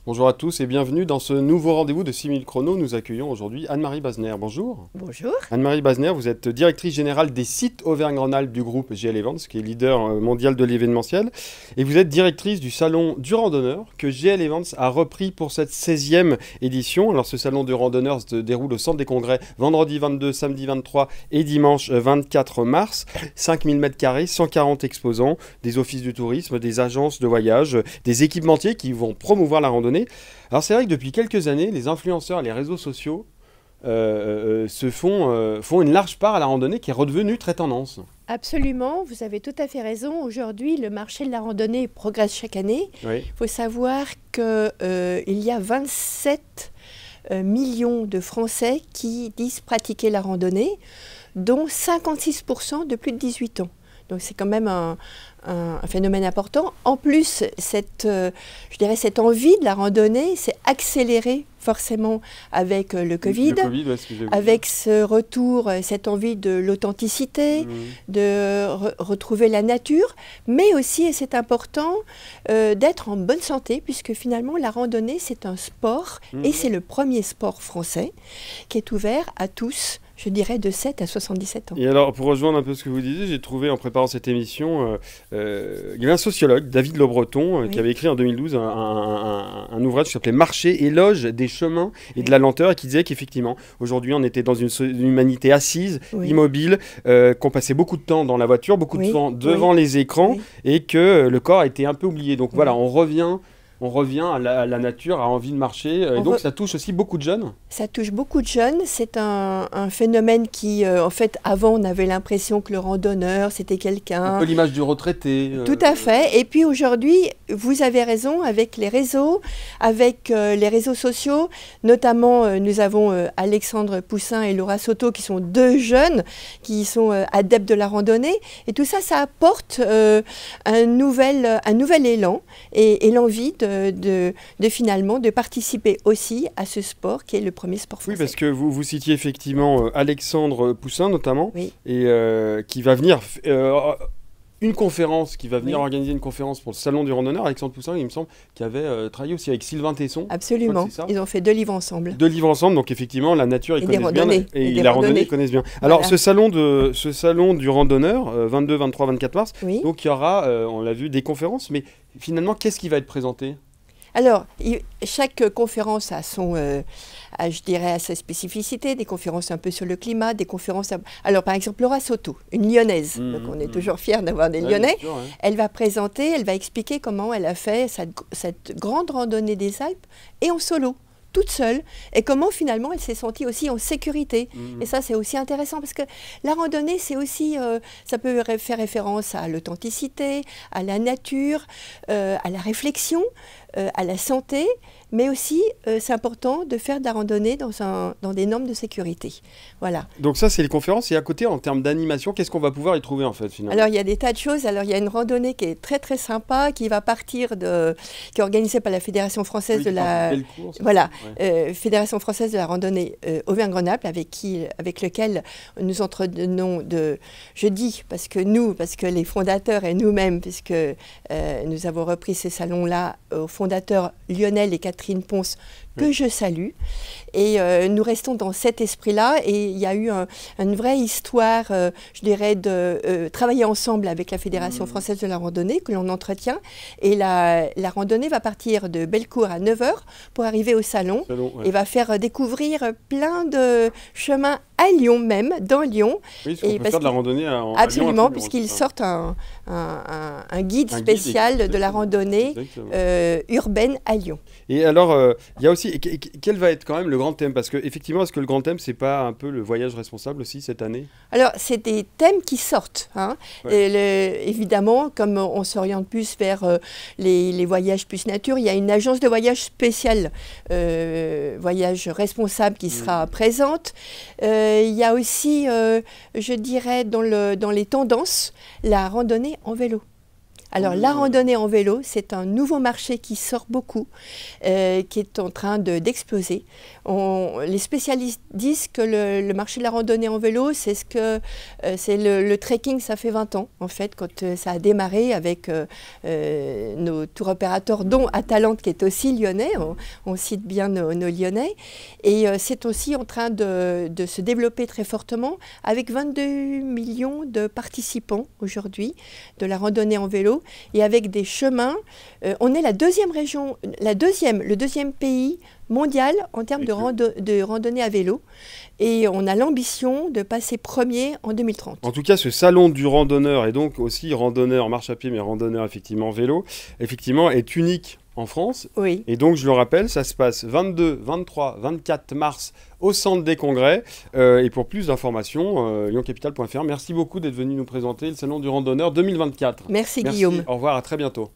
Bonjour à tous et bienvenue dans ce nouveau rendez-vous de 6000 chrono. Nous accueillons aujourd'hui Anne-Marie Bazner. Bonjour. Bonjour. Anne-Marie Bazner, vous êtes directrice générale des sites Auvergne-Rhône-Alpes du groupe GL Events, qui est leader mondial de l'événementiel. Et vous êtes directrice du salon du randonneur que GL Events a repris pour cette 16e édition. Alors ce salon du randonneur se déroule au centre des congrès vendredi 22, samedi 23 et dimanche 24 mars. 5000 m², 140 exposants, des offices du tourisme, des agences de voyage, des équipementiers qui vont promouvoir la randonnée. Alors c'est vrai que depuis quelques années, les influenceurs et les réseaux sociaux font une large part à la randonnée qui est redevenue très tendance. Absolument, vous avez tout à fait raison. Aujourd'hui, le marché de la randonnée progresse chaque année. Oui. Il faut savoir qu'il y a 27 millions de Français qui disent pratiquer la randonnée, dont 56% de plus de 18 ans. Donc c'est quand même un phénomène important. En plus, je dirais cette envie de la randonnée s'est accélérée forcément avec le Covid, avec ce retour, cette envie de l'authenticité, de retrouver la nature, mais aussi, et c'est important, d'être en bonne santé, puisque finalement la randonnée c'est un sport, et c'est le premier sport français qui est ouvert à tous. Je dirais de 7 à 77 ans. Et alors, pour rejoindre un peu ce que vous disiez, j'ai trouvé en préparant cette émission, il y avait un sociologue, David Le Breton, oui, qui avait écrit en 2012 un ouvrage qui s'appelait Marcher, éloge des chemins et de la lenteur, et qui disait qu'effectivement, aujourd'hui, on était dans une humanité assise, immobile, qu'on passait beaucoup de temps dans la voiture, beaucoup de temps devant les écrans, et que le corps a été un peu oublié. Donc voilà, on revient à la nature, a envie de marcher. Et donc, ça touche aussi beaucoup de jeunes. Ça touche beaucoup de jeunes. C'est un phénomène qui, en fait, avant, on avait l'impression que le randonneur, c'était quelqu'un... Un peu l'image du retraité. Tout à fait. Et puis aujourd'hui, vous avez raison, avec les réseaux sociaux, notamment, nous avons Alexandre Poussin et Laura Soto, qui sont deux jeunes, qui sont adeptes de la randonnée. Et tout ça, ça apporte un nouvel élan et l'envie de finalement de participer aussi à ce sport qui est le premier sport français. Oui, parce que vous citiez effectivement Alexandre Poussin notamment, et qui va venir organiser une conférence pour le salon du randonneur. Alexandre Poussin, il me semble, qui avait travaillé aussi avec Sylvain Tesson. Absolument, ils ont fait 2 livres ensemble. 2 livres ensemble, donc effectivement la nature ils connaissent bien et la randonnée ils connaissent bien. Alors voilà. ce salon du randonneur, 22, 23, 24 mars, donc il y aura, on l'a vu, des conférences, mais finalement qu'est-ce qui va être présenté ? Alors, chaque conférence a je dirais, à sa spécificité, des conférences un peu sur le climat, des conférences... Alors, par exemple, Laura Soto, une Lyonnaise, donc on est toujours fiers d'avoir des Lyonnais, elle va présenter, elle va expliquer comment elle a fait cette grande randonnée des Alpes et en solo, toute seule, et comment finalement elle s'est sentie aussi en sécurité. Et ça, c'est aussi intéressant, parce que la randonnée, c'est aussi, ça peut faire référence à l'authenticité, à la nature, à la réflexion, à la santé, mais aussi, c'est important de faire de la randonnée dans des normes de sécurité. Voilà. Donc ça, c'est les conférences. Et à côté, en termes d'animation, qu'est-ce qu'on va pouvoir y trouver, en fait, finalement ? Alors, il y a des tas de choses. Alors, il y a une randonnée qui est très, très sympa, qui va partir qui est organisée par la Fédération française de la... Voilà, Fédération française de la randonnée Auvergne-Rhône-Alpes, avec lequel nous entretenons je dis, parce que les fondateurs et nous-mêmes, puisque nous avons repris ces salons-là aux fondateurs Lionel et Catherine Ponce, que je salue. Et nous restons dans cet esprit-là. Et il y a eu une vraie histoire, je dirais, de travailler ensemble avec la Fédération française de la randonnée, que l'on entretient. Et la randonnée va partir de Bellecour à 9 h pour arriver au salon. Et va faire découvrir plein de chemins à Lyon même, dans Lyon. Oui, parce qu'on peut faire de la randonnée absolument, à Lyon, puisqu'ils sortent un guide spécial de la randonnée urbaine à Lyon. Et alors, il y a aussi, quel va être quand même le grand thème ? Parce qu'effectivement, est-ce que le grand thème, c'est pas un peu le voyage responsable aussi cette année ? Alors, c'est des thèmes qui sortent. Hein. Évidemment, comme on s'oriente plus vers les voyages plus nature, il y a une agence de voyage spéciale, voyage responsable, qui sera présente. Il y a aussi, je dirais, dans les tendances, la randonnée en vélo. Alors, la randonnée en vélo, c'est un nouveau marché qui sort beaucoup, qui est en train d'exploser. Les spécialistes disent que le marché de la randonnée en vélo, c'est le trekking, ça fait 20 ans, en fait, quand ça a démarré avec nos tour opérateurs, dont Atalante, qui est aussi lyonnais. On cite bien nos Lyonnais. Et c'est aussi en train de se développer très fortement, avec 22 millions de participants aujourd'hui de la randonnée en vélo. Et avec des chemins, on est le deuxième pays mondial en termes de randonnée à vélo. Et on a l'ambition de passer premier en 2030. En tout cas, ce salon du randonneur, et donc aussi randonneur marche à pied, mais randonneur effectivement vélo, effectivement est unique en France. Oui. Et donc, je le rappelle, ça se passe 22, 23, 24 mars au Centre des Congrès. Et pour plus d'informations, lyoncapital.fr. Merci beaucoup d'être venu nous présenter le Salon du Randonneur 2024. Merci Guillaume. Au revoir, à très bientôt.